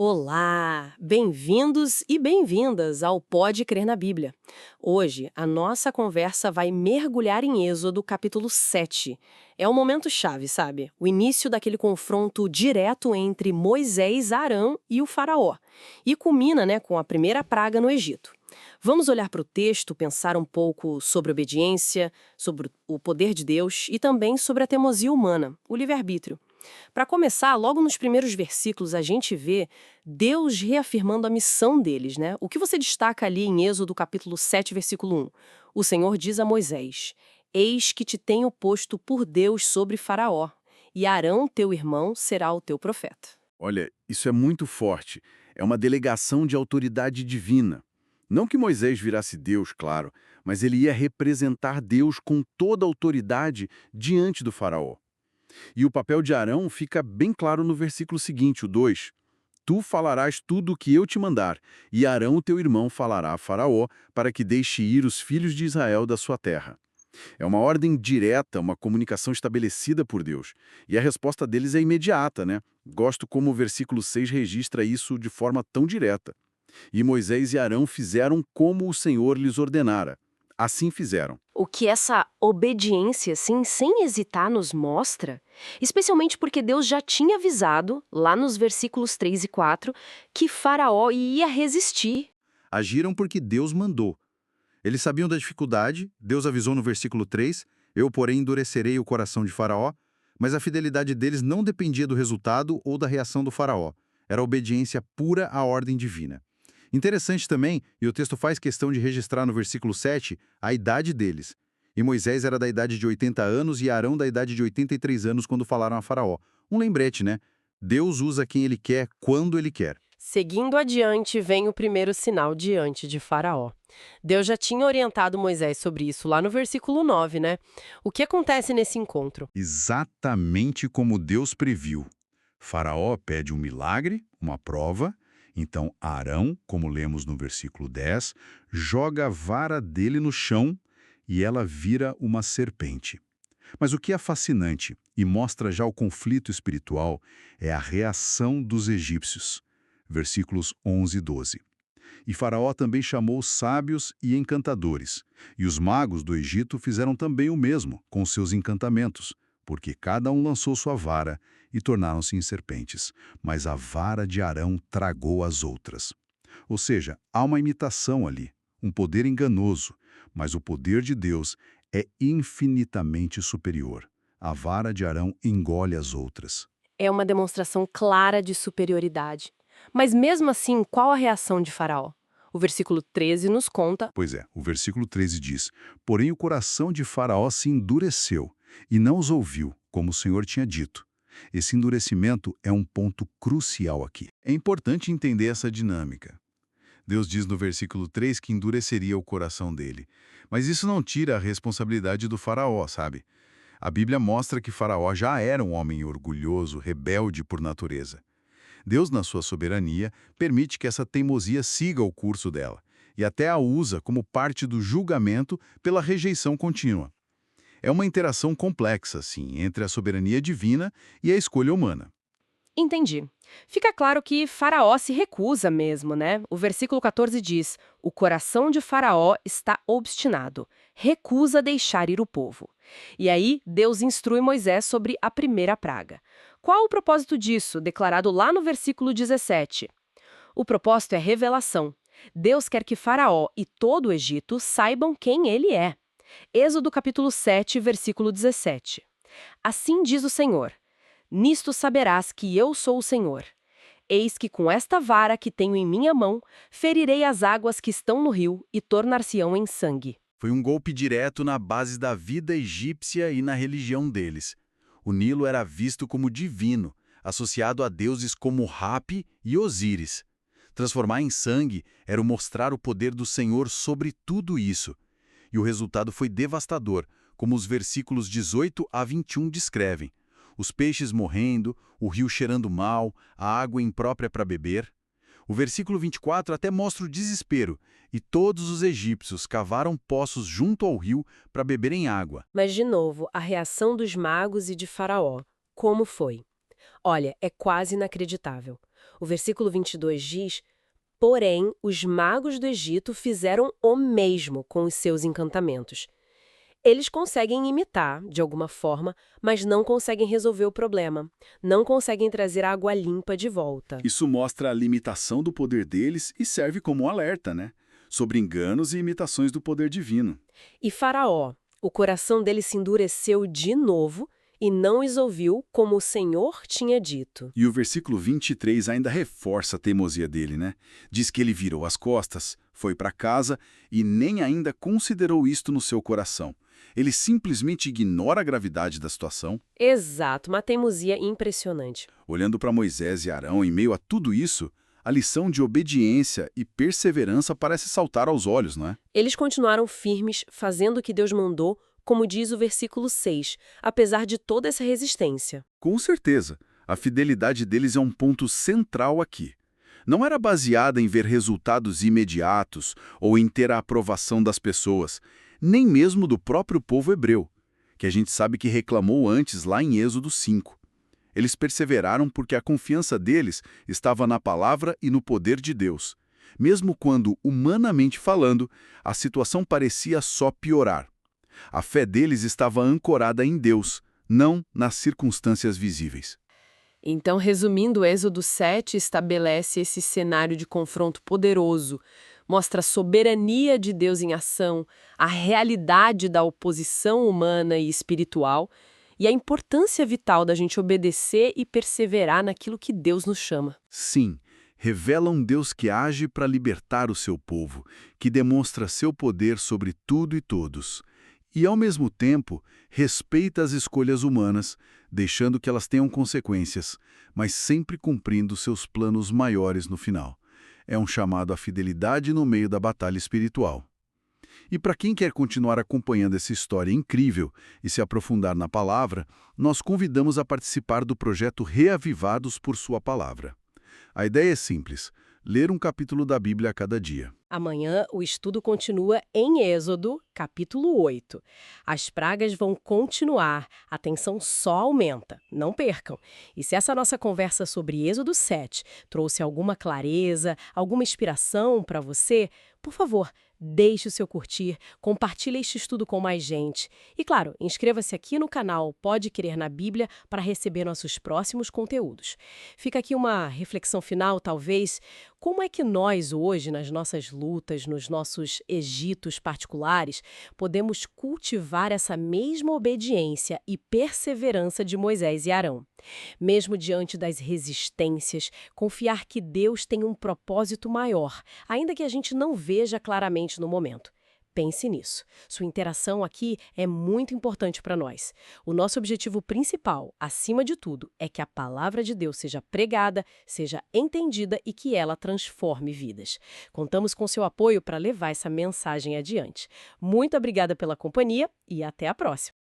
Olá, bem-vindos e bem-vindas ao Pode Crer na Bíblia. Hoje, a nossa conversa vai mergulhar em Êxodo, capítulo 7. É um momento chave, sabe? O início daquele confronto direto entre Moisés, Arão e o faraó. E culmina, com a primeira praga no Egito. Vamos olhar para o texto, pensar um pouco sobre obediência, sobre o poder de Deus e também sobre a teimosia humana, o livre-arbítrio. Para começar, logo nos primeiros versículos, a gente vê Deus reafirmando a missão deles, né? O que você destaca ali em Êxodo capítulo 7, versículo 1? O Senhor diz a Moisés: Eis que te tenho posto por Deus sobre Faraó, e Arão, teu irmão, será o teu profeta. Olha, isso é muito forte. É uma delegação de autoridade divina. Não que Moisés virasse Deus, claro, mas ele ia representar Deus com toda a autoridade diante do faraó. E o papel de Arão fica bem claro no versículo seguinte, o 2. Tu falarás tudo o que eu te mandar, e Arão teu irmão falará a Faraó, para que deixe ir os filhos de Israel da sua terra. É uma ordem direta, uma comunicação estabelecida por Deus. E a resposta deles é imediata, né? Gosto como o versículo 6 registra isso de forma tão direta. E Moisés e Arão fizeram como o Senhor lhes ordenara. Assim fizeram. O que essa obediência, assim, sem hesitar, nos mostra, especialmente porque Deus já tinha avisado, lá nos versículos 3 e 4, que Faraó ia resistir. Agiram porque Deus mandou. Eles sabiam da dificuldade, Deus avisou no versículo 3, eu, porém, endurecerei o coração de Faraó, mas a fidelidade deles não dependia do resultado ou da reação do Faraó. Era obediência pura à ordem divina. Interessante também, e o texto faz questão de registrar no versículo 7, a idade deles. E Moisés era da idade de 80 anos e Arão da idade de 83 anos quando falaram a Faraó. Um lembrete, né? Deus usa quem ele quer, quando ele quer. Seguindo adiante, vem o primeiro sinal diante de Faraó. Deus já tinha orientado Moisés sobre isso lá no versículo 9, né? O que acontece nesse encontro? Exatamente como Deus previu. Faraó pede um milagre, uma prova. Então Arão, como lemos no versículo 10, joga a vara dele no chão e ela vira uma serpente. Mas o que é fascinante e mostra já o conflito espiritual é a reação dos egípcios. Versículos 11 e 12. E Faraó também chamou sábios e encantadores, e os magos do Egito fizeram também o mesmo com seus encantamentos, porque cada um lançou sua vara e tornaram-se em serpentes, mas a vara de Arão tragou as outras. Ou seja, há uma imitação ali, um poder enganoso, mas o poder de Deus é infinitamente superior. A vara de Arão engole as outras. É uma demonstração clara de superioridade. Mas mesmo assim, qual a reação de Faraó? O versículo 13 nos conta. Pois é, o versículo 13 diz: Porém o coração de Faraó se endureceu, e não os ouviu, como o Senhor tinha dito. Esse endurecimento é um ponto crucial aqui. É importante entender essa dinâmica. Deus diz no versículo 3 que endureceria o coração dele. Mas isso não tira a responsabilidade do Faraó, sabe? A Bíblia mostra que Faraó já era um homem orgulhoso, rebelde por natureza. Deus, na sua soberania, permite que essa teimosia siga o curso dela, e até a usa como parte do julgamento pela rejeição contínua. É uma interação complexa, sim, entre a soberania divina e a escolha humana. Entendi. Fica claro que Faraó se recusa mesmo, né? O versículo 14 diz: O coração de Faraó está obstinado, recusa deixar ir o povo. E aí, Deus instrui Moisés sobre a primeira praga. Qual o propósito disso, declarado lá no versículo 17? O propósito é revelação. Deus quer que Faraó e todo o Egito saibam quem ele é. Êxodo capítulo 7, versículo 17. Assim diz o Senhor: Nisto saberás que eu sou o Senhor. Eis que com esta vara que tenho em minha mão, ferirei as águas que estão no rio e tornar-se-ão em sangue. Foi um golpe direto na base da vida egípcia e na religião deles. O Nilo era visto como divino, associado a deuses como Rapi e Osíris. Transformar em sangue era mostrar o poder do Senhor sobre tudo isso. E o resultado foi devastador, como os versículos 18 a 21 descrevem. Os peixes morrendo, o rio cheirando mal, a água imprópria para beber. O versículo 24 até mostra o desespero, e todos os egípcios cavaram poços junto ao rio para beberem água. Mas, de novo, a reação dos magos e de Faraó. Como foi? Olha, é quase inacreditável. O versículo 22 diz: porém, os magos do Egito fizeram o mesmo com os seus encantamentos. Eles conseguem imitar, de alguma forma, mas não conseguem resolver o problema. Não conseguem trazer a água limpa de volta. Isso mostra a limitação do poder deles e serve como um alerta, né? Sobre enganos e imitações do poder divino. E Faraó, o coração dele se endureceu de novo e não os ouviu como o Senhor tinha dito. E o versículo 23 ainda reforça a teimosia dele, né? Diz que ele virou as costas, foi para casa e nem ainda considerou isto no seu coração. Ele simplesmente ignora a gravidade da situação. Exato, uma teimosia impressionante. Olhando para Moisés e Arão em meio a tudo isso, a lição de obediência e perseverança parece saltar aos olhos, não é? Eles continuaram firmes, fazendo o que Deus mandou, como diz o versículo 6, apesar de toda essa resistência. Com certeza, a fidelidade deles é um ponto central aqui. Não era baseada em ver resultados imediatos ou em ter a aprovação das pessoas, nem mesmo do próprio povo hebreu, que a gente sabe que reclamou antes lá em Êxodo 5. Eles perseveraram porque a confiança deles estava na palavra e no poder de Deus, mesmo quando, humanamente falando, a situação parecia só piorar. A fé deles estava ancorada em Deus, não nas circunstâncias visíveis. Então, resumindo, o Êxodo 7 estabelece esse cenário de confronto poderoso, mostra a soberania de Deus em ação, a realidade da oposição humana e espiritual e a importância vital da gente obedecer e perseverar naquilo que Deus nos chama. Sim, revela um Deus que age para libertar o seu povo, que demonstra seu poder sobre tudo e todos. E, ao mesmo tempo, respeita as escolhas humanas, deixando que elas tenham consequências, mas sempre cumprindo seus planos maiores no final. É um chamado à fidelidade no meio da batalha espiritual. E para quem quer continuar acompanhando essa história incrível e se aprofundar na palavra, nós convidamos a participar do projeto Reavivados por Sua Palavra. A ideia é simples: ler um capítulo da Bíblia a cada dia. Amanhã o estudo continua em Êxodo, capítulo 8. As pragas vão continuar, a tensão só aumenta, não percam. E se essa nossa conversa sobre Êxodo 7 trouxe alguma clareza, alguma inspiração para você, por favor, deixe o seu curtir, compartilhe este estudo com mais gente. E claro, inscreva-se aqui no canal Pode Crer na Bíblia para receber nossos próximos conteúdos. Fica aqui uma reflexão final, talvez. Como é que nós hoje, nas nossas lutas, nos nossos Egitos particulares, podemos cultivar essa mesma obediência e perseverança de Moisés e Arão? Mesmo diante das resistências, confiar que Deus tem um propósito maior, ainda que a gente não veja claramente no momento. Pense nisso. Sua interação aqui é muito importante para nós. O nosso objetivo principal, acima de tudo, é que a palavra de Deus seja pregada, seja entendida e que ela transforme vidas. Contamos com seu apoio para levar essa mensagem adiante. Muito obrigada pela companhia e até a próxima.